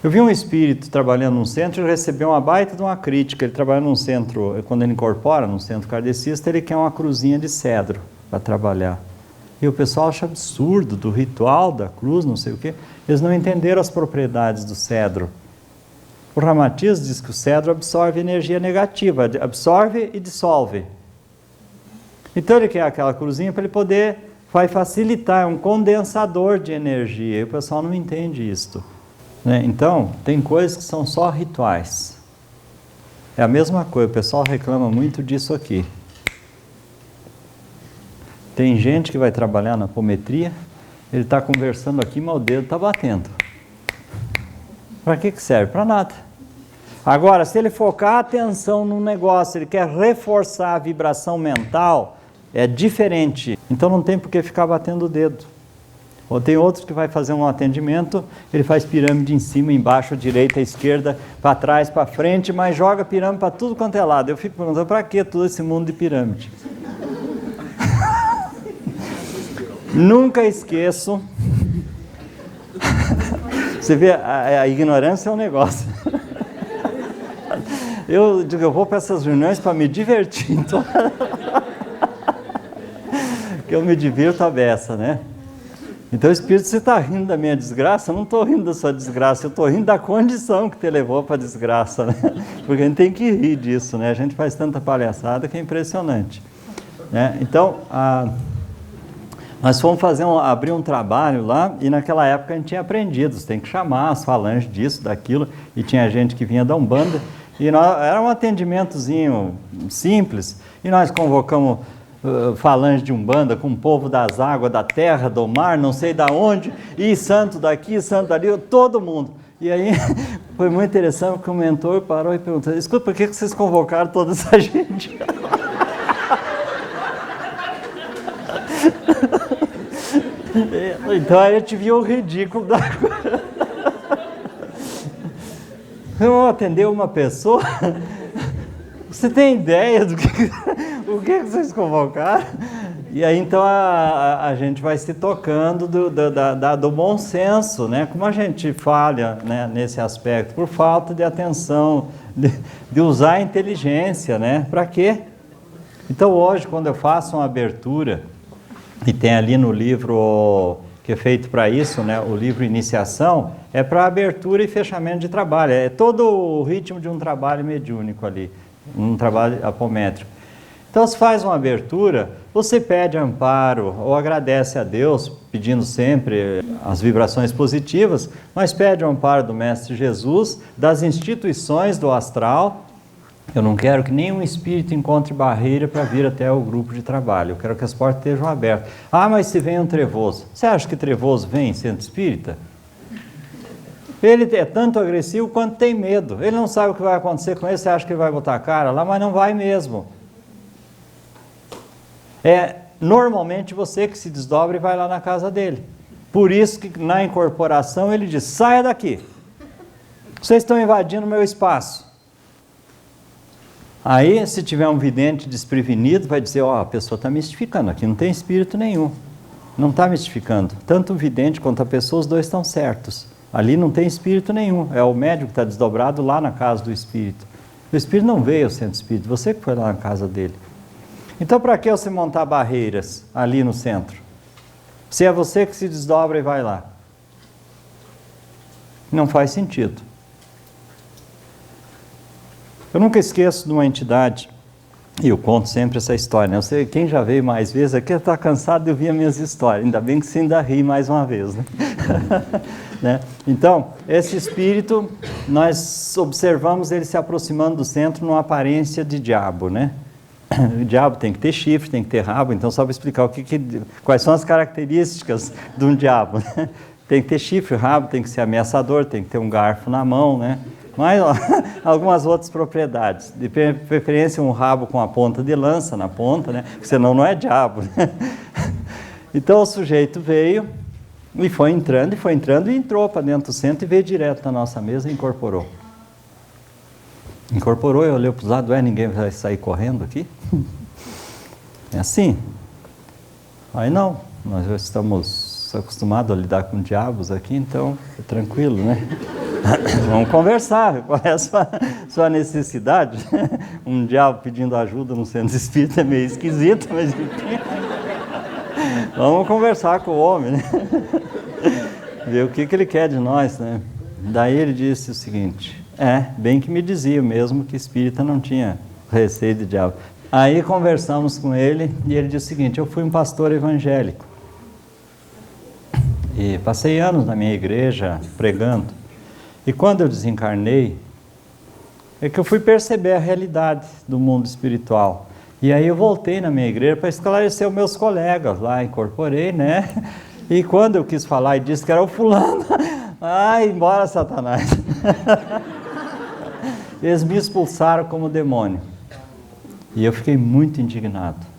Eu vi um espírito trabalhando num centro e recebeu uma baita de uma crítica. Ele trabalha num centro, quando ele incorpora num centro kardecista, ele quer uma cruzinha de cedro para trabalhar. E o pessoal acha absurdo do ritual da cruz, não sei o quê. Eles não entenderam as propriedades do cedro. O Ramatiz diz que o cedro absorve energia negativa, absorve e dissolve. Então ele quer aquela cruzinha para ele poder, vai facilitar, é um condensador de energia. E o pessoal não entende isto. Né? Então, tem coisas que são só rituais. É a mesma coisa, o pessoal reclama muito disso aqui. Tem gente que vai trabalhar na apometria, ele está conversando aqui, mas o dedo está batendo. Para que serve? Para nada. Agora, se ele focar a atenção num negócio, ele quer reforçar a vibração mental, é diferente. Então não tem por que ficar batendo o dedo. Ou tem outros que vai fazer um atendimento, ele faz pirâmide em cima, embaixo, direita, esquerda, para trás, para frente, mas joga pirâmide para tudo quanto é lado. Eu fico perguntando, para que todo esse mundo de pirâmide? Nunca esqueço. Você vê, a ignorância é um negócio. Eu digo, eu vou para essas reuniões para me divertir, então. Que eu me divirto a beça, né? Então, Espírito, você está rindo da minha desgraça? Eu não estou rindo da sua desgraça, eu estou rindo da condição que te levou para a desgraça, né? Porque a gente tem que rir disso, né? A gente faz tanta palhaçada que é impressionante. Né? Então, nós fomos abrir um trabalho lá, e naquela época a gente tinha aprendido, você tem que chamar as falanges disso, daquilo, e tinha gente que vinha da Umbanda, e era um atendimentozinho simples, e nós convocamos falange de Umbanda com o povo das águas, da terra, do mar, não sei da onde, e santo daqui, santo dali, todo mundo. E aí foi muito interessante porque o mentor parou e perguntou, escuta, por que vocês convocaram toda essa gente? Então a gente viu o ridículo da coisa. Eu atender uma pessoa, você tem ideia do que vocês convocaram? E aí então a gente vai se tocando do bom senso, né? Como a gente falha, né, nesse aspecto, por falta de atenção, de usar a inteligência, né? Para quê? Então hoje, quando eu faço uma abertura, e tem ali no livro que é feito para isso, né, o livro Iniciação, é para abertura e fechamento de trabalho, é todo o ritmo de um trabalho mediúnico ali, um trabalho apométrico. Então, se faz uma abertura, você pede amparo ou agradece a Deus, pedindo sempre as vibrações positivas, mas pede o amparo do Mestre Jesus, das instituições do astral. Eu não quero que nenhum espírito encontre barreira para vir até o grupo de trabalho. Eu quero que as portas estejam abertas. Ah, mas se vem um trevoso. Você acha que trevoso vem em centro espírita? Ele é tanto agressivo quanto tem medo. Ele não sabe o que vai acontecer com ele. Você acha que ele vai botar a cara lá, mas não vai mesmo. É normalmente você que se desdobra e vai lá na casa dele. Por isso que na incorporação ele diz, saia daqui. Vocês estão invadindo o meu espaço. Aí, se tiver um vidente desprevenido, vai dizer, ó, a pessoa está mistificando, aqui não tem espírito nenhum. Não está mistificando. Tanto o vidente quanto a pessoa, os dois estão certos. Ali não tem espírito nenhum. É o médium que está desdobrado lá na casa do espírito. O espírito não veio ao centro espírita, você que foi lá na casa dele. Então, para que você montar barreiras ali no centro? Se é você que se desdobra e vai lá. Não faz sentido. Eu nunca esqueço de uma entidade, e eu conto sempre essa história, né? Eu sei, quem já veio mais vezes aqui está cansado de ouvir as minhas histórias, ainda bem que você ainda ri mais uma vez, né? Né? Então, esse espírito, nós observamos ele se aproximando do centro numa aparência de diabo, né? O diabo tem que ter chifre, tem que ter rabo, então só para explicar quais são as características de um diabo, né? Tem que ter chifre, rabo, tem que ser ameaçador, tem que ter um garfo na mão, né? Mas algumas outras propriedades, de preferência um rabo com a ponta de lança na ponta, né? Porque senão não é diabo, né? Então o sujeito veio e foi entrando e entrou para dentro do centro e veio direto na nossa mesa e incorporou. Incorporou, eu olhei para os lados, ninguém vai sair correndo aqui? É assim? Aí não, nós já estamos acostumados a lidar com diabos aqui, então é tranquilo, né? Vamos conversar, qual é a sua necessidade? Um diabo pedindo ajuda no centro espírita é meio esquisito, mas enfim. Vamos conversar com o homem, né? Ver o que ele quer de nós, né? Daí ele disse o seguinte, bem que me dizia mesmo que espírita não tinha receio de diabo. Aí conversamos com ele e ele disse o seguinte, eu fui um pastor evangélico. E passei anos na minha igreja pregando. E quando eu desencarnei, é que eu fui perceber a realidade do mundo espiritual. E aí eu voltei na minha igreja para esclarecer os meus colegas lá, incorporei, né? E quando eu quis falar e disse que era o fulano, embora Satanás. Eles me expulsaram como demônio. E eu fiquei muito indignado.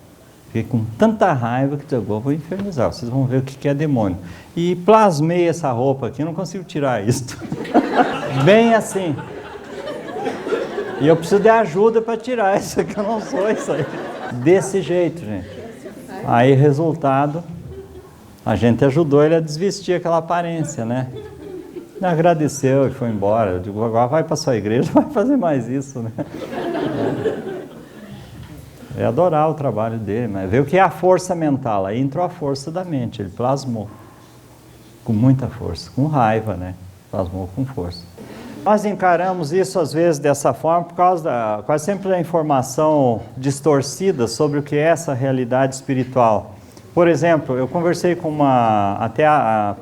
Fiquei com tanta raiva que eu vou infernizar, vocês vão ver o que é demônio. E plasmei essa roupa aqui, eu não consigo tirar isso. Bem assim. E eu preciso de ajuda para tirar isso aqui, eu não sou isso aí. Desse jeito, gente. Aí, resultado, a gente ajudou ele a desvestir aquela aparência, né? Agradeceu e foi embora. Eu digo, agora vai para sua igreja, vai fazer mais isso, né? É adorar o trabalho dele, mas ver o que é a força mental. Aí entrou a força da mente, ele plasmou com muita força, com raiva, né? Plasmou com força. Nós encaramos isso às vezes dessa forma por causa quase sempre da informação distorcida sobre o que é essa realidade espiritual. Por exemplo, eu conversei com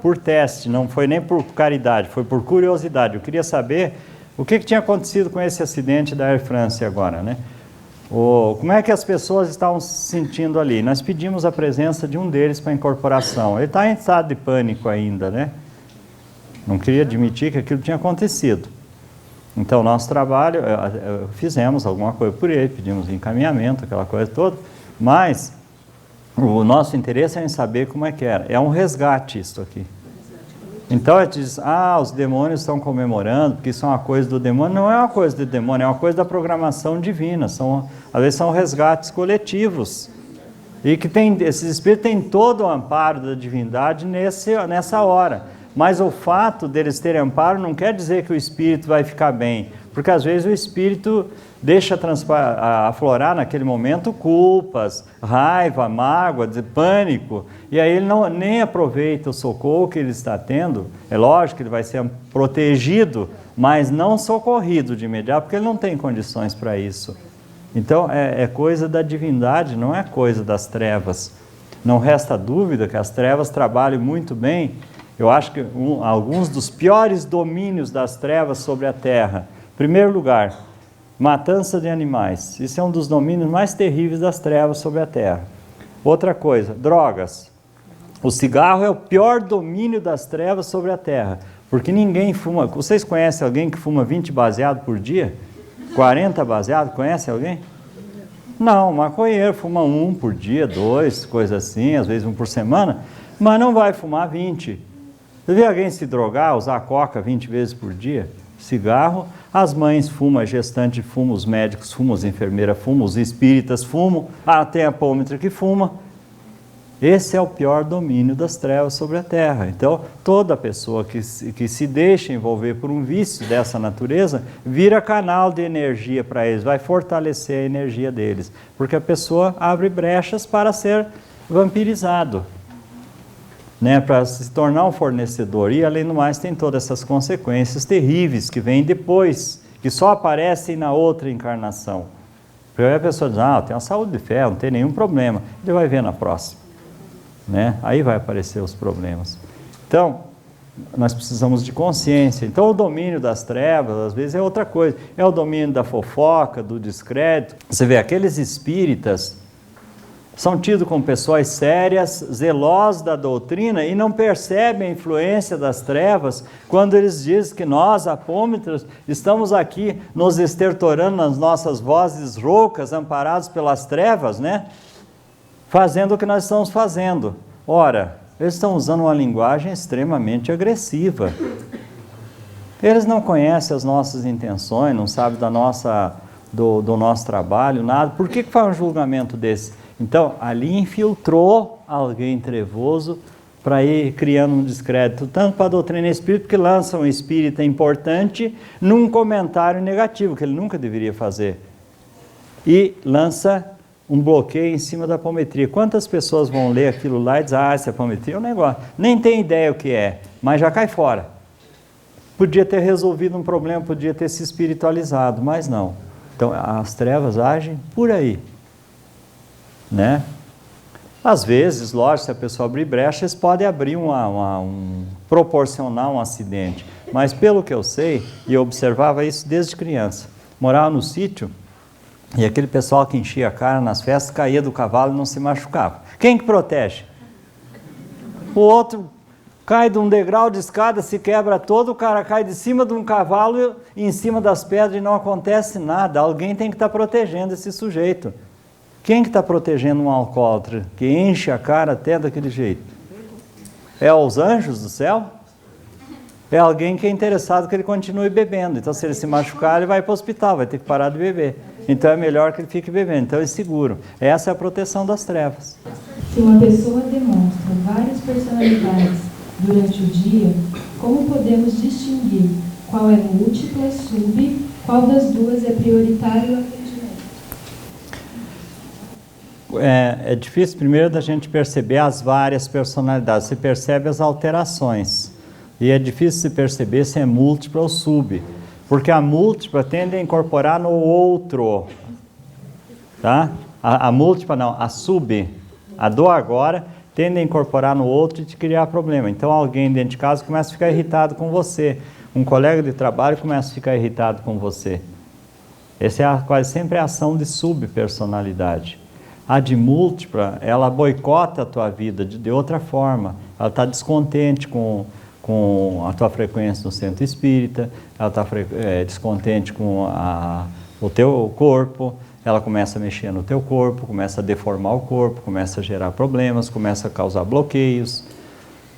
por teste, não foi nem por caridade, foi por curiosidade. Eu queria saber o que tinha acontecido com esse acidente da Air France agora, né? Como é que as pessoas estavam se sentindo ali? Nós pedimos a presença de um deles para a incorporação. Ele está em estado de pânico ainda, né? Não queria admitir que aquilo tinha acontecido. Então, nosso trabalho, fizemos alguma coisa por ele, pedimos encaminhamento, aquela coisa toda, mas o nosso interesse é em saber como é que era. É um resgate isso aqui. Então, ele diz, os demônios estão comemorando, porque isso é uma coisa do demônio. Não é uma coisa do demônio, é uma coisa da programação divina. Às vezes são resgates coletivos. E que esses espíritos têm todo o amparo da divindade nessa hora. Mas o fato deles terem amparo não quer dizer que o espírito vai ficar bem. Porque às vezes o espírito deixa aflorar naquele momento culpas, raiva, mágoa, pânico, e aí ele nem aproveita o socorro que ele está tendo. É lógico que ele vai ser protegido, mas não socorrido de imediato, porque ele não tem condições para isso. Então é coisa da divindade, não é coisa das trevas. Não resta dúvida que as trevas trabalham muito bem. Eu acho que alguns dos piores domínios das trevas sobre a Terra. Em primeiro lugar, matança de animais. Isso é um dos domínios mais terríveis das trevas sobre a Terra. Outra coisa, drogas. O cigarro é o pior domínio das trevas sobre a Terra, porque ninguém fuma. Vocês conhecem alguém que fuma 20 baseados por dia? 40 baseados? Conhece alguém? Não, maconheiro fuma 1 por dia, 2, coisa assim, às vezes 1 por semana, mas não vai fumar 20. Você vê alguém se drogar, usar coca 20 vezes por dia? Cigarro, as mães fumam, a gestante fuma, os médicos fumam, as enfermeiras fumam, os espíritas fumam, tem a apômetra que fuma. Esse é o pior domínio das trevas sobre a Terra. Então, toda pessoa que se deixa envolver por um vício dessa natureza, vira canal de energia para eles, vai fortalecer a energia deles, porque a pessoa abre brechas para ser vampirizado, né, para se tornar um fornecedor. E, além do mais, tem todas essas consequências terríveis que vêm depois, que só aparecem na outra encarnação. Porque aí a pessoa diz, eu tenho uma saúde de fé, não tem nenhum problema. Ele vai ver na próxima, né? Aí vai aparecer os problemas. Então, nós precisamos de consciência. Então, o domínio das trevas, às vezes, é outra coisa. É o domínio da fofoca, do descrédito. Você vê, aqueles espíritas são tidos como pessoas sérias, zelosas da doutrina e não percebem a influência das trevas quando eles dizem que nós, apômetros, estamos aqui nos estertorando nas nossas vozes roucas, amparados pelas trevas, né? Fazendo o que nós estamos fazendo. Ora, eles estão usando uma linguagem extremamente agressiva. Eles não conhecem as nossas intenções, não sabem do nosso trabalho, nada. Por que faz um julgamento desse? Então, ali infiltrou alguém trevoso para ir criando um descrédito, tanto para a doutrina espírita, que lança um espírita importante num comentário negativo, que ele nunca deveria fazer. E lança um bloqueio em cima da apometria. Quantas pessoas vão ler aquilo lá e dizer, essa apometria é um negócio, nem tem ideia o que é, mas já cai fora. Podia ter resolvido um problema, podia ter se espiritualizado, mas não. Então, as trevas agem por aí, né? Às vezes, lógico, se a pessoa abrir brecha, eles podem abrir proporcionar um acidente. Mas pelo que eu sei, e eu observava isso desde criança, morava no sítio, e aquele pessoal que enchia a cara nas festas, caía do cavalo e não se machucava. Quem que protege? O outro cai de um degrau de escada, se quebra todo, o cara cai de cima de um cavalo, em cima das pedras e não acontece nada. Alguém tem que estar protegendo esse sujeito. Quem que está protegendo um alcoólatra que enche a cara até daquele jeito? É os anjos do céu? É alguém que é interessado que ele continue bebendo. Então, se ele se machucar, ele vai para o hospital, vai ter que parar de beber. Então, é melhor que ele fique bebendo. Então, é seguro. Essa é a proteção das trevas. Se uma pessoa demonstra várias personalidades durante o dia, como podemos distinguir qual é múltipla, sub, qual das duas é prioritário o atendimento? É difícil primeiro da gente perceber as várias personalidades. Você percebe as alterações. E é difícil se perceber se é múltipla ou sub. Porque a múltipla tende a incorporar no outro. Tá? A múltipla não, a sub, a do agora, tende a incorporar no outro e te criar problema. Então alguém dentro de casa começa a ficar irritado com você. Um colega de trabalho começa a ficar irritado com você. Essa é quase sempre a ação de subpersonalidade. A de múltipla, ela boicota a tua vida de outra forma. Ela está descontente com a tua frequência no centro espírita, ela está descontente com o teu corpo, ela começa a mexer no teu corpo, começa a deformar o corpo, começa a gerar problemas, começa a causar bloqueios.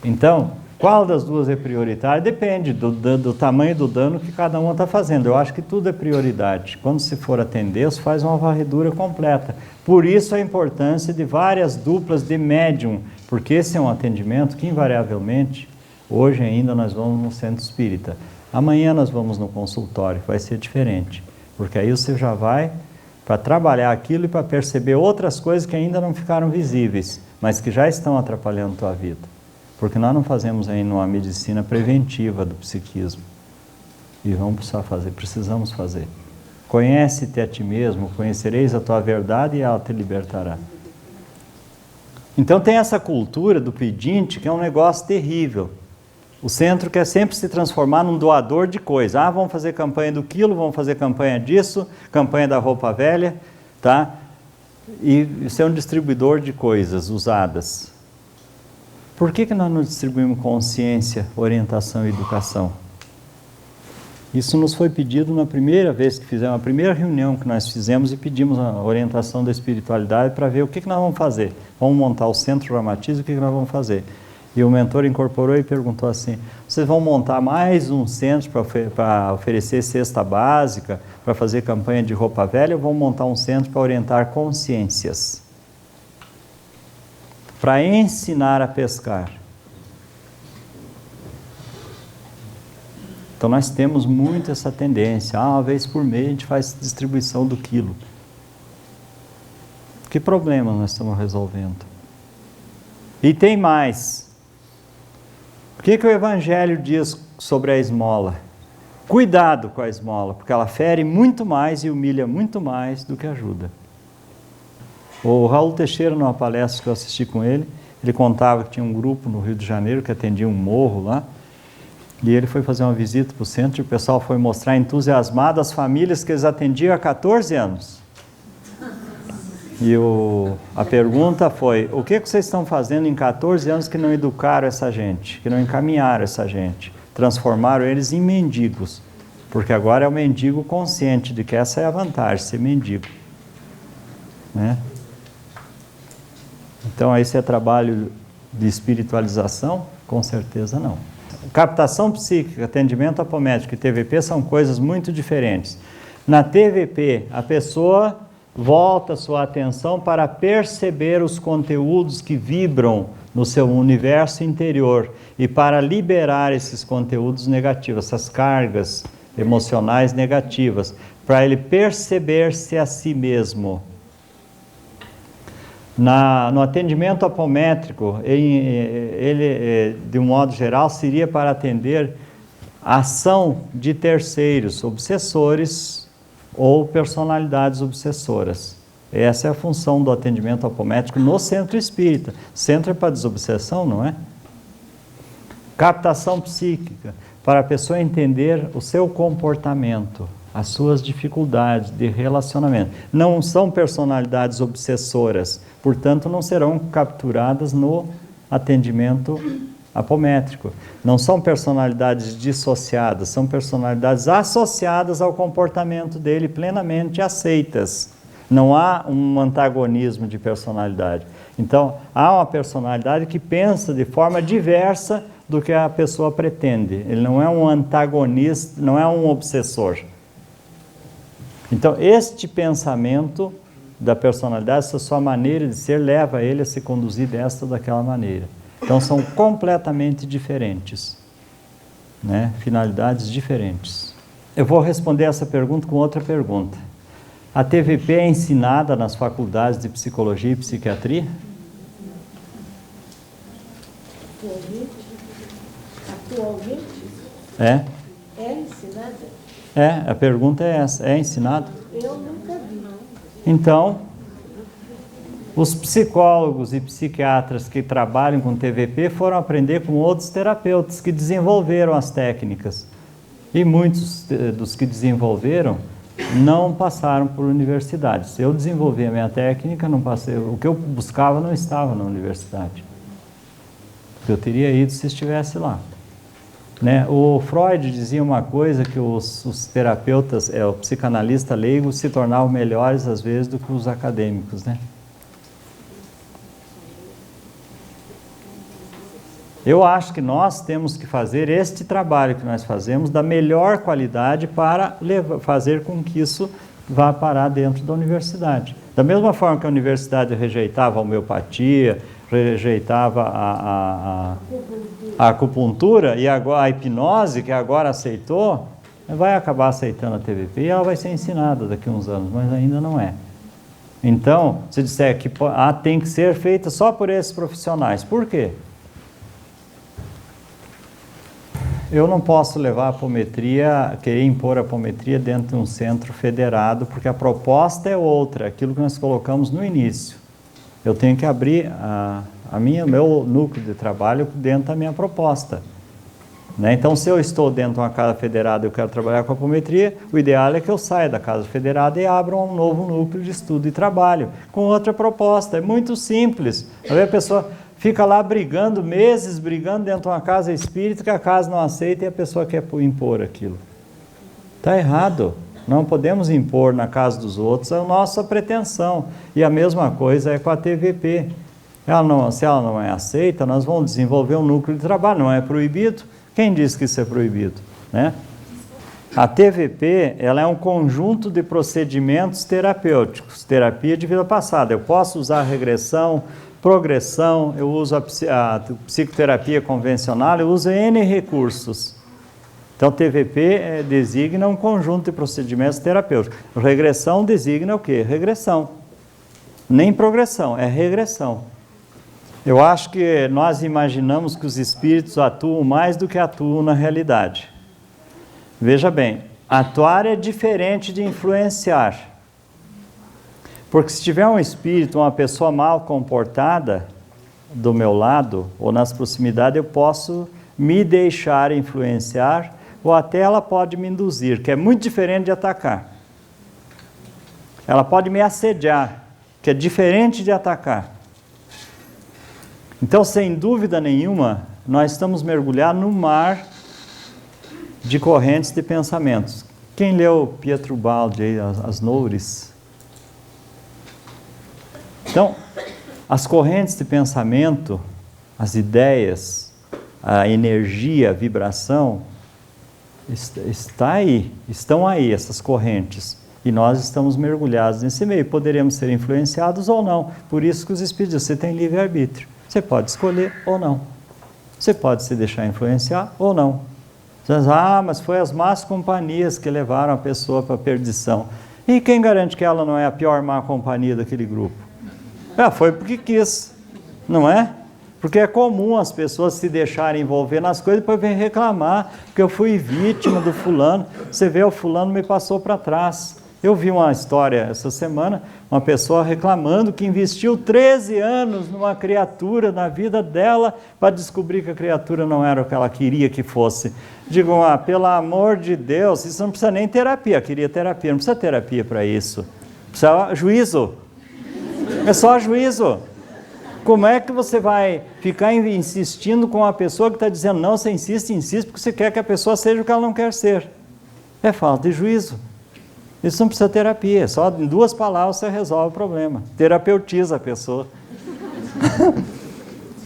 Então, qual das duas é prioritária? Depende do tamanho do dano que cada uma está fazendo. Eu acho que tudo é prioridade. Quando se for atender, você faz uma varredura completa. Por isso a importância de várias duplas de médium, porque esse é um atendimento que invariavelmente, hoje ainda nós vamos no centro espírita. Amanhã nós vamos no consultório, vai ser diferente. Porque aí você já vai para trabalhar aquilo e para perceber outras coisas que ainda não ficaram visíveis, mas que já estão atrapalhando a tua vida. Porque nós não fazemos ainda uma medicina preventiva do psiquismo. E precisamos fazer. Conhece-te a ti mesmo, conhecereis a tua verdade e ela te libertará. Então tem essa cultura do pedinte que é um negócio terrível. O centro quer sempre se transformar num doador de coisas. Vamos fazer campanha do quilo, vamos fazer campanha disso, campanha da roupa velha, tá? E ser um distribuidor de coisas usadas. Por que nós não distribuímos consciência, orientação e educação? Isso nos foi pedido na primeira vez que fizemos, a primeira reunião que nós fizemos e pedimos a orientação da espiritualidade para ver o que nós vamos fazer. Vamos montar o centro Ramatiz, o que nós vamos fazer? E o mentor incorporou e perguntou assim, vocês vão montar mais um centro para oferecer cesta básica, para fazer campanha de roupa velha, ou vão montar um centro para orientar consciências? Para ensinar a pescar. Então nós temos muito essa tendência, uma vez por mês a gente faz distribuição do quilo. Que problema nós estamos resolvendo? E tem mais. O que o Evangelho diz sobre a esmola? Cuidado com a esmola, porque ela fere muito mais e humilha muito mais do que ajuda. O Raul Teixeira, numa palestra que eu assisti com ele, ele contava que tinha um grupo no Rio de Janeiro que atendia um morro lá, e ele foi fazer uma visita para o centro e o pessoal foi mostrar entusiasmado as famílias que eles atendiam há 14 anos. E a pergunta foi, o que vocês estão fazendo em 14 anos que não educaram essa gente, que não encaminharam essa gente, transformaram eles em mendigos, porque agora é o mendigo consciente de que essa é a vantagem, ser mendigo, né? Então, esse é trabalho de espiritualização? Com certeza não. Captação psíquica, atendimento apométrico e TVP são coisas muito diferentes. Na TVP, a pessoa volta sua atenção para perceber os conteúdos que vibram no seu universo interior e para liberar esses conteúdos negativos, essas cargas emocionais negativas, para ele perceber-se a si mesmo. No atendimento apométrico, ele, de um modo geral, seria para atender a ação de terceiros, obsessores ou personalidades obsessoras. Essa é a função do atendimento apométrico no centro espírita. Centro é para desobsessão, não é? Captação psíquica, para a pessoa entender o seu comportamento, as suas dificuldades de relacionamento. Não são personalidades obsessoras, portanto não serão capturadas no atendimento apométrico. Não são personalidades dissociadas, são personalidades associadas ao comportamento dele, plenamente aceitas. Não há um antagonismo de personalidade. Então, há uma personalidade que pensa de forma diversa do que a pessoa pretende. Ele não é um antagonista, não é um obsessor. Então, este pensamento da personalidade, essa sua maneira de ser, leva ele a se conduzir desta ou daquela maneira. Então, são completamente diferentes, né? Finalidades diferentes. Eu vou responder essa pergunta com outra pergunta. A TVP é ensinada nas faculdades de psicologia e psiquiatria? Atualmente? É? É ensinada? É, a pergunta é essa. É ensinado? Eu nunca vi. Então, os psicólogos e psiquiatras que trabalham com TVP foram aprender com outros terapeutas que desenvolveram as técnicas. E muitos dos que desenvolveram não passaram por universidades. Eu desenvolvi a minha técnica, não passei. O que eu buscava não estava na universidade. Eu teria ido se estivesse lá. Né? O Freud dizia uma coisa, que os terapeutas, o psicanalista leigo, se tornavam melhores às vezes do que os acadêmicos, né? Eu acho que nós temos que fazer este trabalho que nós fazemos da melhor qualidade para fazer com que isso vá parar dentro da universidade. Da mesma forma que a universidade rejeitava a homeopatia, rejeitava a acupuntura e agora a hipnose, que agora aceitou, vai acabar aceitando a TVP e ela vai ser ensinada daqui a uns anos, mas ainda não é. Então, se disser que tem que ser feita só por esses profissionais, por quê? Eu não posso levar a apometria, querer impor a apometria dentro de um centro federado, porque a proposta é outra, aquilo que nós colocamos no início. Eu tenho que abrir meu núcleo de trabalho dentro da minha proposta. Né? Então, se eu estou dentro de uma casa federada e eu quero trabalhar com apometria, o ideal é que eu saia da casa federada e abra um novo núcleo de estudo e trabalho, com outra proposta. É muito simples. Aí a pessoa fica lá brigando, meses brigando dentro de uma casa espírita, que a casa não aceita e a pessoa quer impor aquilo. Está errado. Não podemos impor na casa dos outros a nossa pretensão. E a mesma coisa é com a TVP. Se ela não é aceita, nós vamos desenvolver um núcleo de trabalho. Não é proibido? Quem disse que isso é proibido? Né? A TVP, ela é um conjunto de procedimentos terapêuticos. Terapia de vida passada. Eu posso usar regressão, progressão, eu uso a psicoterapia convencional, eu uso N recursos. Então, TVP designa um conjunto de procedimentos terapêuticos. Regressão designa o quê? Regressão. Nem progressão, é regressão. Eu acho que nós imaginamos que os espíritos atuam mais do que atuam na realidade. Veja bem, atuar é diferente de influenciar. Porque se tiver um espírito, uma pessoa mal comportada do meu lado, ou nas proximidades, eu posso me deixar influenciar, ou até ela pode me induzir, que é muito diferente de atacar. Ela pode me assediar, que é diferente de atacar. Então, sem dúvida nenhuma, nós estamos mergulhados no mar de correntes de pensamentos. Quem leu Pietro Baldi, As Noures? Então, as correntes de pensamento, as ideias, a energia, a vibração, estão aí, essas correntes. E nós estamos mergulhados nesse meio. Poderemos ser influenciados ou não. Por isso que os espíritos dizem, você tem livre-arbítrio. Você pode escolher ou não. Você pode se deixar influenciar ou não. Você diz, mas foi as más companhias que levaram a pessoa para a perdição. E quem garante que ela não é a pior má companhia daquele grupo? Foi porque quis, não é? Porque é comum as pessoas se deixarem envolver nas coisas e depois vêm reclamar, porque eu fui vítima do fulano. Você vê, o fulano me passou para trás. Eu vi uma história essa semana, uma pessoa reclamando que investiu 13 anos numa criatura na vida dela para descobrir que a criatura não era o que ela queria que fosse. Digo, pelo amor de Deus, isso não precisa nem terapia. Queria terapia, não precisa terapia para isso. Precisa juízo. É só juízo. Como é que você vai ficar insistindo com uma pessoa que está dizendo não, você insiste, porque você quer que a pessoa seja o que ela não quer ser? É falta de juízo. Isso não precisa terapia, só em 2 palavras você resolve o problema. Terapeutiza a pessoa.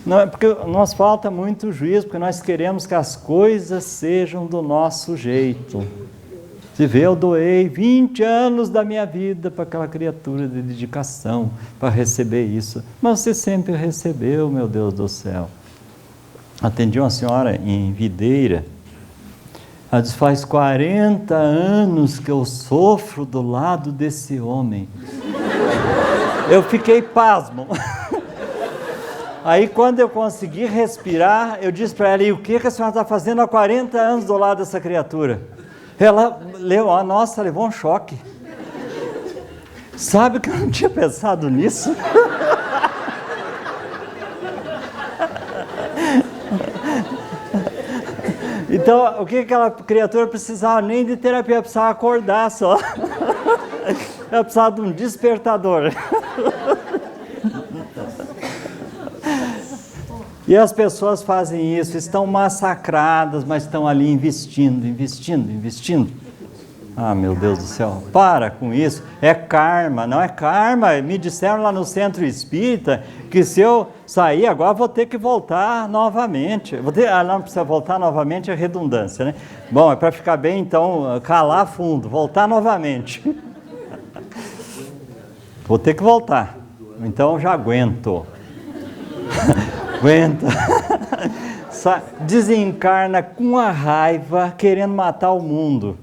Não, porque nos falta muito juízo, porque nós queremos que as coisas sejam do nosso jeito. Você vê, eu doei 20 anos da minha vida para aquela criatura de dedicação, para receber isso. Mas você sempre recebeu, meu Deus do céu. Atendi uma senhora em Videira. Ela disse, faz 40 anos que eu sofro do lado desse homem. Eu fiquei pasmo. Aí quando eu consegui respirar, eu disse para ela, e o que a senhora está fazendo há 40 anos do lado dessa criatura? Ela levou um choque. Sabe que eu não tinha pensado nisso? Então, o que aquela criatura precisava? Nem de terapia, precisava acordar só. Ela precisava de um despertador. E as pessoas fazem isso, estão massacradas, mas estão ali investindo. Meu Deus do céu, para com isso. É karma, não é karma. Me disseram lá no centro espírita que se eu sair agora vou ter que voltar novamente. Não precisa voltar novamente, é redundância, né? Bom, é para ficar bem, então, calar fundo, voltar novamente. Vou ter que voltar, então já aguento. Aguenta. Desencarna com a raiva, querendo matar o mundo.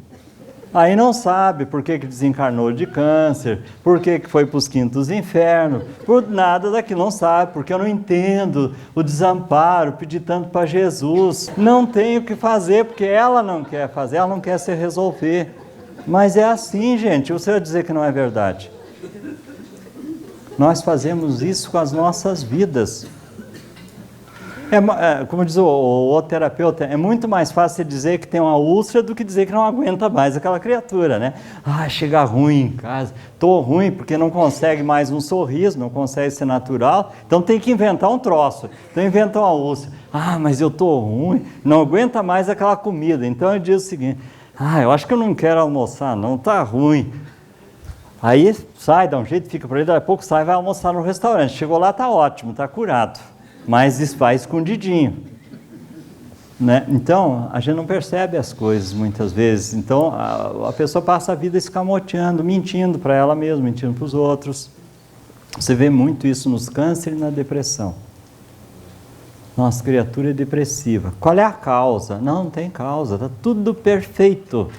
Aí não sabe por que desencarnou de câncer, por que foi para os quintos infernos, por nada daquilo, não sabe, porque eu não entendo o desamparo, pedir tanto para Jesus. Não tem o que fazer, porque ela não quer fazer, ela não quer se resolver. Mas é assim, gente, você vai dizer que não é verdade. Nós fazemos isso com as nossas vidas. Como diz o terapeuta, é muito mais fácil dizer que tem uma úlcera do que dizer que não aguenta mais aquela criatura, né? Chega ruim em casa, estou ruim porque não consegue mais um sorriso, não consegue ser natural, então tem que inventar um troço, então inventa uma úlcera. Mas eu estou ruim, não aguenta mais aquela comida, então eu digo o seguinte, eu acho que eu não quero almoçar não, está ruim. Aí sai, dá um jeito, fica por aí, daqui a pouco sai, vai almoçar no restaurante, chegou lá, está ótimo, está curado. Mas isso vai escondidinho, né? Então, a gente não percebe as coisas muitas vezes. Então, a pessoa passa a vida escamoteando, mentindo para ela mesma, mentindo para os outros. Você vê muito isso nos cânceres e na depressão. Nossa, criatura é depressiva. Qual é a causa? Não tem causa, está tudo perfeito.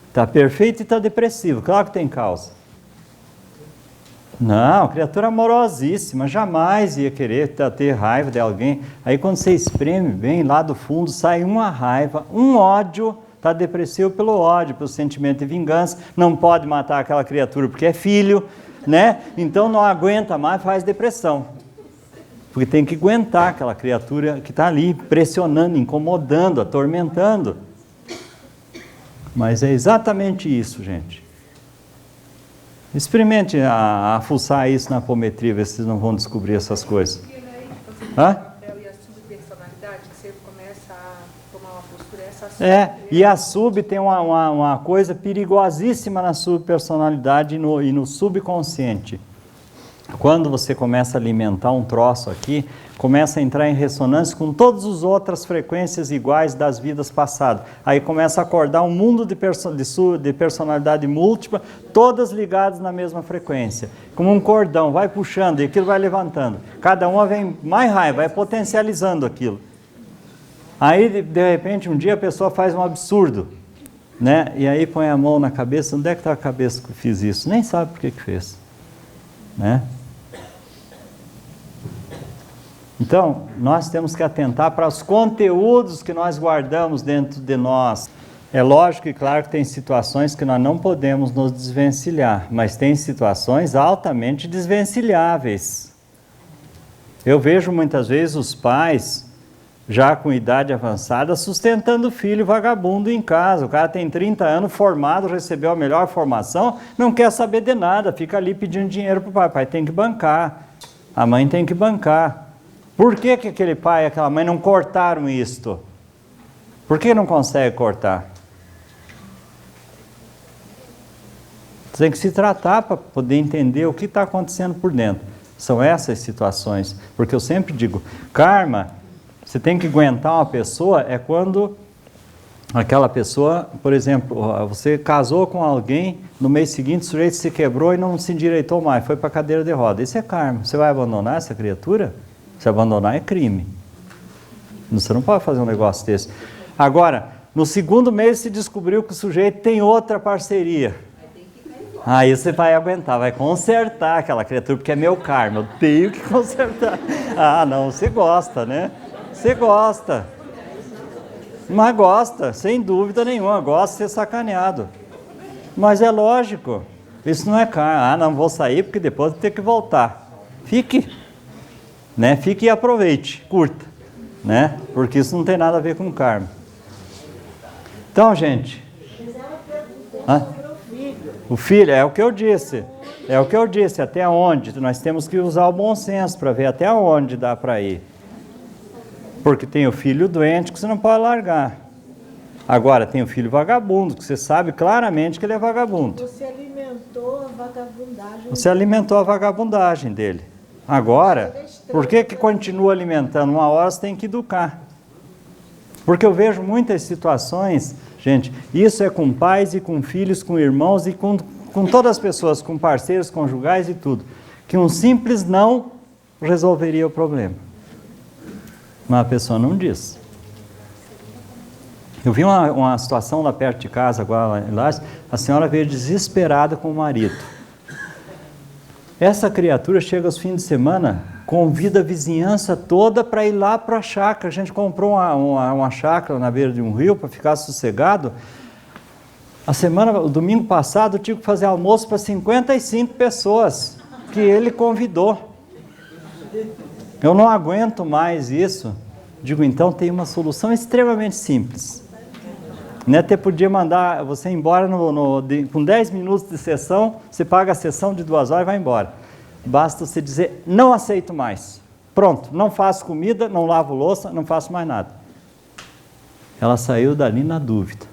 Está perfeito e está depressivo, claro que tem causa. Não, criatura amorosíssima, jamais ia querer ter raiva de alguém. Aí quando você espreme bem, lá do fundo sai uma raiva, um ódio, está depressivo pelo ódio, pelo sentimento de vingança, não pode matar aquela criatura porque é filho, né? Então não aguenta mais, faz depressão. Porque tem que aguentar aquela criatura que está ali pressionando, incomodando, atormentando. Mas é exatamente isso, gente. Experimente fuçar isso na apometria, ver se vocês não vão descobrir essas coisas. E a subpersonalidade, que você começa a tomar uma postura, e a sub tem uma coisa perigosíssima na subpersonalidade e no subconsciente. quando você começa a alimentar um troço aqui, começa a entrar em ressonância com todas as outras frequências iguais das vidas passadas. Aí começa a acordar um mundo de personalidade múltipla, todas ligadas na mesma frequência. Como um cordão, vai puxando e aquilo vai levantando. Cada uma vem mais raiva, vai potencializando aquilo. Aí, de repente, um dia a pessoa faz um absurdo, né? E aí põe a mão na cabeça. Onde é que está a cabeça que eu fiz isso? Nem sabe por que fez, né? Então, nós temos que atentar para os conteúdos que nós guardamos dentro de nós. É lógico e claro que tem situações que nós não podemos nos desvencilhar, mas tem situações altamente desvencilháveis. Eu vejo muitas vezes os pais, já com idade avançada, sustentando o filho vagabundo em casa. O cara tem 30 anos, formado, recebeu a melhor formação, não quer saber de nada, fica ali pedindo dinheiro para o pai. O pai tem que bancar, a mãe tem que bancar. Por que aquele pai e aquela mãe não cortaram isto? Por que não consegue cortar? Você tem que se tratar para poder entender o que está acontecendo por dentro. São essas situações. Porque eu sempre digo, karma, você tem que aguentar uma pessoa, é quando aquela pessoa, por exemplo, você casou com alguém, no mês seguinte o sujeito se quebrou e não se endireitou mais, foi para a cadeira de roda. Isso é karma. Você vai abandonar essa criatura? Se abandonar é crime. Você não pode fazer um negócio desse. Agora, no segundo mês se descobriu que o sujeito tem outra parceria. Aí você vai aguentar, vai consertar aquela criatura, porque é meu karma, eu tenho que consertar. Ah, não, você gosta, né? Você gosta. Mas gosta, sem dúvida nenhuma, gosta de ser sacaneado. Mas é lógico, isso não é karma. Ah, não vou sair porque depois vou ter que voltar. Fique. Né? Fique e aproveite, curta, né? Porque isso não tem nada a ver com karma. Então, gente, o filho, é o que eu disse, até onde nós temos que usar o bom senso para ver até onde dá para ir. Porque tem o filho doente que você não pode largar. Agora, tem o filho vagabundo, que você sabe claramente que ele é vagabundo. Você alimentou a vagabundagem. Você alimentou a vagabundagem dele. Agora, por que continua alimentando? Uma hora você tem que educar. Porque eu vejo muitas situações, gente, isso é com pais e com filhos, com irmãos e com todas as pessoas, com parceiros conjugais e tudo, que um simples não resolveria o problema. Mas a pessoa não diz. Eu vi uma situação lá perto de casa, agora lá, a senhora veio desesperada com o marido. Essa criatura chega aos fins de semana, convida a vizinhança toda para ir lá para a chácara. A gente comprou uma chácara na beira de um rio para ficar sossegado. O domingo passado, eu tive que fazer almoço para 55 pessoas que ele convidou. Eu não aguento mais isso. Digo, então tem uma solução extremamente simples. Até podia mandar você embora com 10 minutos de sessão, você paga a sessão de 2 horas e vai embora. Basta você dizer, não aceito mais. Pronto, não faço comida, não lavo louça, não faço mais nada. Ela saiu dali na dúvida.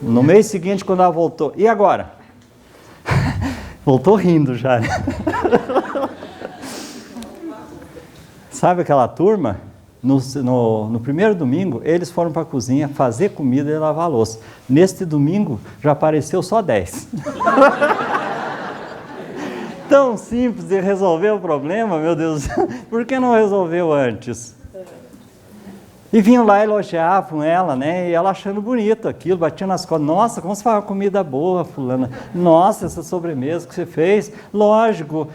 No mês seguinte, quando ela voltou, e agora? Voltou rindo já. Sabe aquela turma? No primeiro domingo, eles foram para a cozinha fazer comida e lavar a louça. Neste domingo, já apareceu só 10. Tão simples de resolver o problema, meu Deus. Por que não resolveu antes? E vinham lá elogiavam ela, né? E ela achando bonito aquilo, batia nas costas. Nossa, como você faz uma comida boa, fulana. Nossa, essa sobremesa que você fez. Lógico,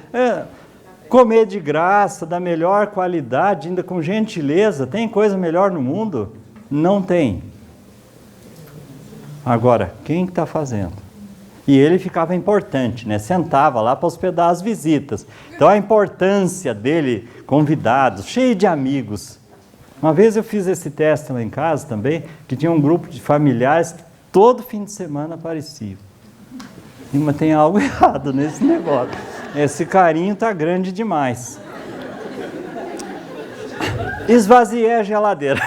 comer de graça, da melhor qualidade, ainda com gentileza. Tem coisa melhor no mundo? Não tem. Agora, quem está fazendo? E ele ficava importante, né? Sentava lá para hospedar as visitas. Então a importância dele, convidado, cheio de amigos. Uma vez eu fiz esse teste lá em casa também, que tinha um grupo de familiares que todo fim de semana apareciam. Mas tem algo errado nesse negócio. Esse carinho está grande demais. Esvaziei a geladeira.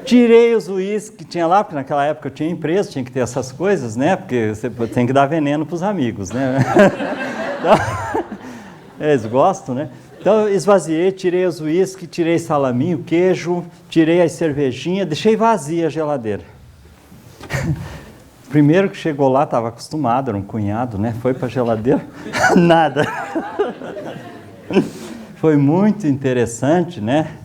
Tirei os uísques que tinha lá, porque naquela época eu tinha empresa, tinha que ter essas coisas, né? Porque você tem que dar veneno para os amigos, né? Então, eles gostam, né? Então eu esvaziei, tirei os uísques, tirei salaminho, queijo, tirei as cervejinhas, deixei vazia a geladeira. Primeiro que chegou lá, estava acostumado, era um cunhado, né? Foi para a geladeira, nada. Foi muito interessante, né?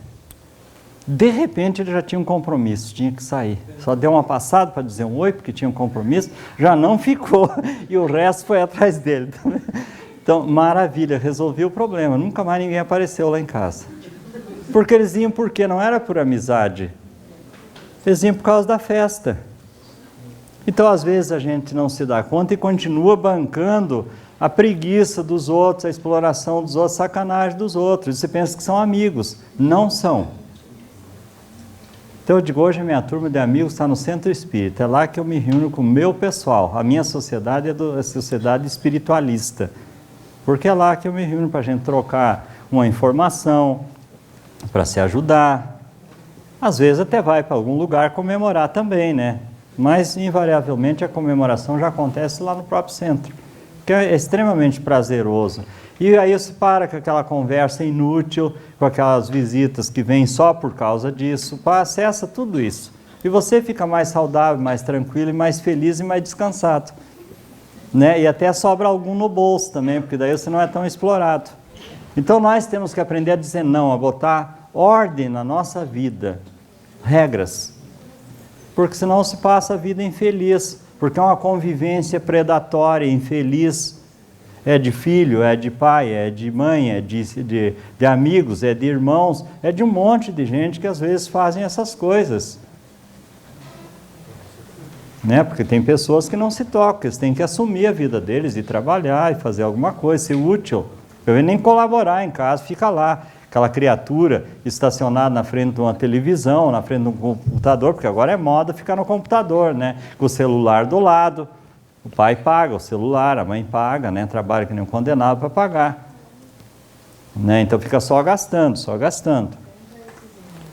De repente ele já tinha um compromisso, tinha que sair. Só deu uma passada para dizer um oi, porque tinha um compromisso, já não ficou. E o resto foi atrás dele. Então, maravilha, resolvi o problema. Nunca mais ninguém apareceu lá em casa. Porque eles iam porque não era por amizade. Eles iam por causa da festa. Então, às vezes, a gente não se dá conta e continua bancando a preguiça dos outros, a exploração dos outros, a sacanagem dos outros. E você pensa que são amigos. Não são. Então, eu digo, hoje a minha turma de amigos está no Centro Espírita. É lá que eu me reúno com o meu pessoal. A minha sociedade é a sociedade espiritualista. Porque é lá que eu me reúno para a gente trocar uma informação, para se ajudar. Às vezes até vai para algum lugar comemorar também, né? Mas, invariavelmente, a comemoração já acontece lá no próprio centro, que é extremamente prazeroso. E aí você para com aquela conversa inútil, com aquelas visitas que vêm só por causa disso, acessa tudo isso. E você fica mais saudável, mais tranquilo, e mais feliz e mais descansado. Né? E até sobra algum no bolso também, porque daí você não é tão explorado. Então nós temos que aprender a dizer não, a botar ordem na nossa vida, regras. Porque senão se passa a vida infeliz, porque é uma convivência predatória, infeliz. É de filho, é de pai, é de mãe, é de amigos, é de irmãos, é de um monte de gente que às vezes fazem essas coisas. Né? Porque tem pessoas que não se tocam, eles têm que assumir a vida deles e trabalhar e fazer alguma coisa, ser útil. Eu nem colaborar em casa, fica lá. Aquela criatura estacionada na frente de uma televisão, na frente de um computador, porque agora é moda ficar no computador, né? Com o celular do lado. O pai paga o celular, a mãe paga, né? Trabalha que nem um condenado para pagar. Né? Então fica só gastando, só gastando.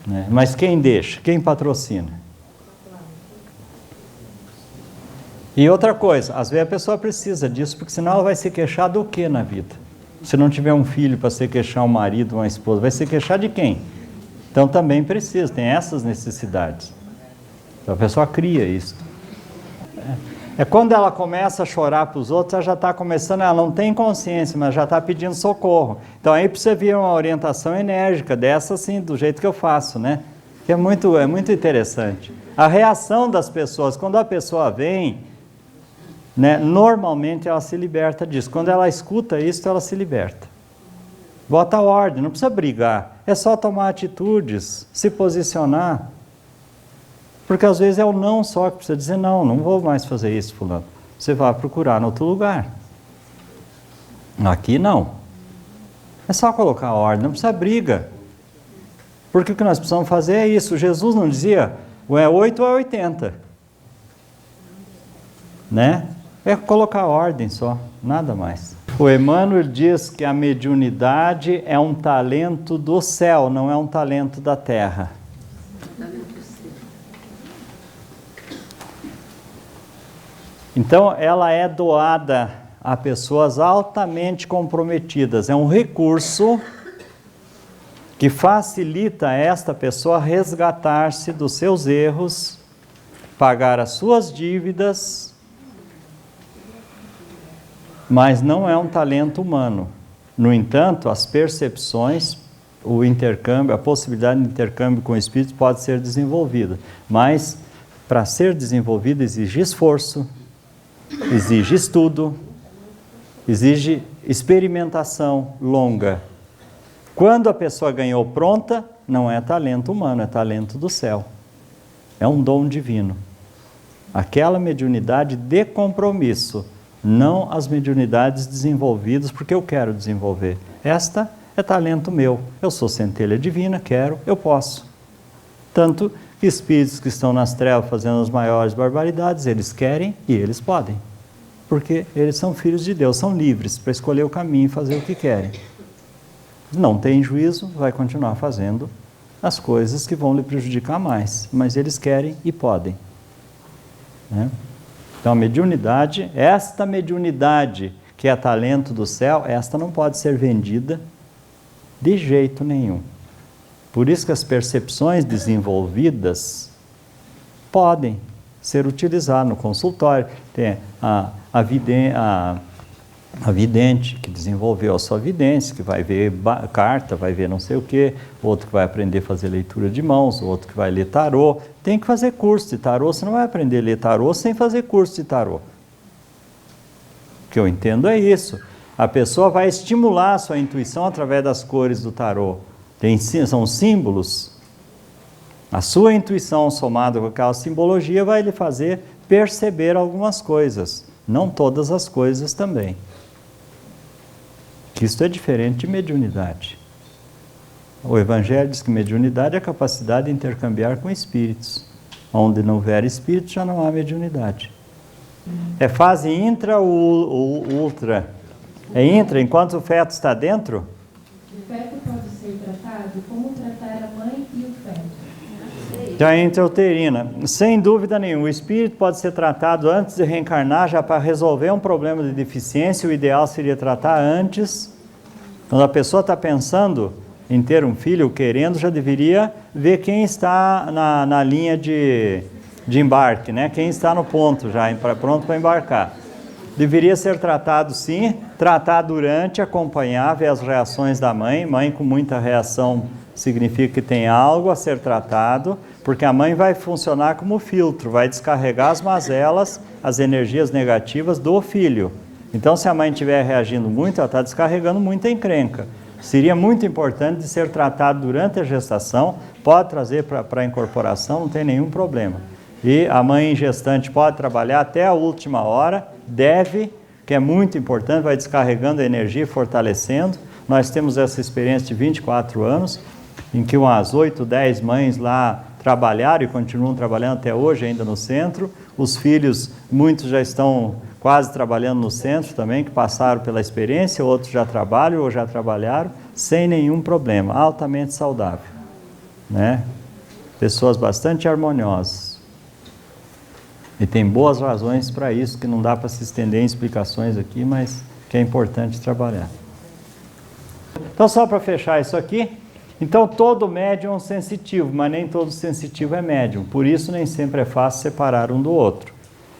Né? Mas quem deixa? Quem patrocina? E outra coisa, às vezes a pessoa precisa disso, porque senão ela vai se queixar do que na vida? Se não tiver um filho para se queixar, um marido, uma esposa, vai se queixar de quem? Então também precisa, tem essas necessidades. Então a pessoa cria isso. É quando ela começa a chorar para os outros, ela já está começando, ela não tem consciência, mas já está pedindo socorro. Então aí precisa vir uma orientação enérgica, dessa assim, do jeito que eu faço, né? Que é muito interessante. A reação das pessoas, quando a pessoa vem, né, normalmente ela se liberta disso. Quando ela escuta isso, ela se liberta. Bota a ordem, não precisa brigar. É só tomar atitudes, se posicionar. Porque às vezes é o não só que precisa dizer, não vou mais fazer isso, fulano. Você vai procurar em outro lugar. Aqui não. É só colocar a ordem, não precisa briga. Porque o que nós precisamos fazer é isso. Jesus não dizia, ou é 8 ou é 80. Né? É colocar a ordem só, nada mais. O Emmanuel diz que a mediunidade é um talento do céu, não é um talento da terra. Então, ela é doada a pessoas altamente comprometidas. É um recurso que facilita a esta pessoa resgatar-se dos seus erros, pagar as suas dívidas, mas não é um talento humano. No entanto, as percepções, o intercâmbio, a possibilidade de intercâmbio com o espírito pode ser desenvolvida, mas para ser desenvolvida exige esforço, exige estudo, exige experimentação longa. Quando a pessoa ganhou pronta, não é talento humano, é talento do céu. É um dom divino. Aquela mediunidade de compromisso, não as mediunidades desenvolvidas porque eu quero desenvolver. Esta é talento meu. Eu sou centelha divina, quero, eu posso. Tanto que espíritos que estão nas trevas fazendo as maiores barbaridades, eles querem e eles podem. Porque eles são filhos de Deus, são livres para escolher o caminho e fazer o que querem. Não tem juízo, vai continuar fazendo as coisas que vão lhe prejudicar mais, mas eles querem e podem, né? Então a mediunidade, esta mediunidade que é talento do céu, esta não pode ser vendida de jeito nenhum. Por isso que as percepções desenvolvidas podem ser utilizadas no consultório. Tem a vidente que desenvolveu a sua vidência, que vai ver carta, vai ver não sei o quê, outro que vai aprender a fazer leitura de mãos, outro que vai ler tarô. Tem que fazer curso de tarô, você não vai aprender a ler tarô sem fazer curso de tarô. O que eu entendo é isso. A pessoa vai estimular a sua intuição através das cores do tarô. São símbolos. A sua intuição somada com aquela simbologia vai lhe fazer perceber algumas coisas, não todas as coisas também. Isto é diferente de mediunidade. O Evangelho diz que mediunidade é a capacidade de intercambiar com espíritos. Onde não houver espírito, já não há mediunidade. É fase intra ou ultra? É intra, enquanto o feto está dentro? O feto pode ser tratado como tratar a mãe e o feto. Então é intrauterina. Sem dúvida nenhuma, o espírito pode ser tratado antes de reencarnar, já para resolver um problema de deficiência. O ideal seria tratar antes. Quando a pessoa está pensando em ter um filho, querendo, já deveria ver quem está na linha de embarque, né? Quem está no ponto já, pronto para embarcar. Deveria ser tratado sim, tratar durante, acompanhar, ver as reações da mãe. Mãe com muita reação significa que tem algo a ser tratado, porque a mãe vai funcionar como filtro, vai descarregar as mazelas, as energias negativas do filho. Então, se a mãe estiver reagindo muito, ela está descarregando muita encrenca. Seria muito importante de ser tratado durante a gestação, pode trazer para a incorporação, não tem nenhum problema. E a mãe gestante pode trabalhar até a última hora, deve, que é muito importante, vai descarregando a energia, fortalecendo. Nós temos essa experiência de 24 anos, em que umas 8, 10 mães lá trabalharam e continuam trabalhando até hoje ainda no centro. Os filhos, muitos já estão quase trabalhando no centro também, que passaram pela experiência, outros já trabalham ou já trabalharam, sem nenhum problema, altamente saudável, né? Pessoas bastante harmoniosas. E tem boas razões para isso, que não dá para se estender em explicações aqui, mas que é importante trabalhar. Então, só para fechar isso aqui, então todo médium é um sensitivo, mas nem todo sensitivo é médium, por isso nem sempre é fácil separar um do outro.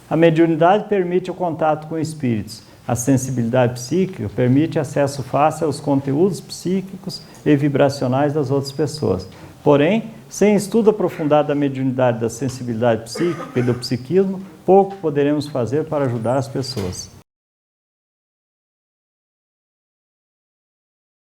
A mediunidade permite o contato com espíritos, a sensibilidade psíquica permite acesso fácil aos conteúdos psíquicos e vibracionais das outras pessoas. Porém, sem estudo aprofundado da mediunidade, da sensibilidade psíquica e do psiquismo, pouco poderemos fazer para ajudar as pessoas.